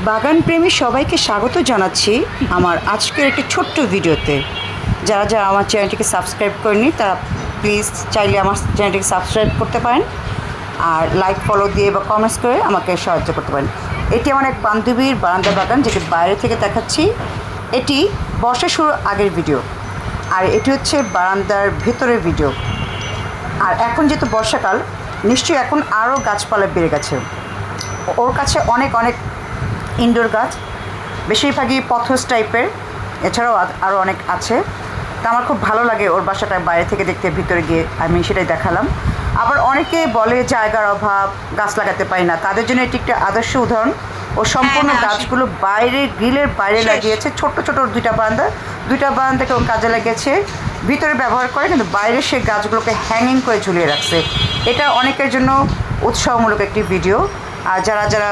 বাগান প্রেমী সবাইকে স্বাগত জানাচ্ছি আমার আজকের একটি ছোট্ট ভিডিওতে। যারা যারা আমার চ্যানেলটিকে সাবস্ক্রাইব করেনি তারা প্লিজ চাইলে আমার চ্যানেলটিকে সাবস্ক্রাইব করতে পারেন, আর লাইক ফলো দিয়ে বা কমেন্টস করে আমাকে সাহায্য করতে পারেন। এটি আমার এক বান্ধবীর বারান্দা বাগান, যেটি বাইরে থেকে দেখাচ্ছি। এটি বর্ষা শুরুর আগের ভিডিও, আর এটি হচ্ছে বারান্দার ভেতরের ভিডিও। আর এখন যেহেতু বর্ষাকাল, নিশ্চয়ই এখন আরও গাছপালা বেড়ে গেছে। ওর কাছে অনেক অনেক ইনডোর গাছ, বেশিরভাগই পথস টাইপের, এছাড়াও আরও অনেক আছে। তা আমার খুব ভালো লাগে ওর বাসাটা বাইরে থেকে দেখতে, ভিতরে গিয়ে আমি সেটাই দেখালাম। আবার অনেকে বলে জায়গার অভাব, গাছ লাগাতে পারি না, তাদের জন্য এটি একটা আদর্শ উদাহরণ। ও সম্পূর্ণ গাছগুলো বাইরে, গ্রিলের বাইরে লাগিয়েছে। ছোট্ট ছোট দুইটা বারান্দাকে ও কাজে লাগিয়েছে, ভিতরে ব্যবহার করে, কিন্তু বাইরে সে গাছগুলোকে হ্যাঙ্গিং করে ঝুলিয়ে রাখছে। এটা অনেকের জন্য উৎসাহমূলক একটি ভিডিও। আর যারা যারা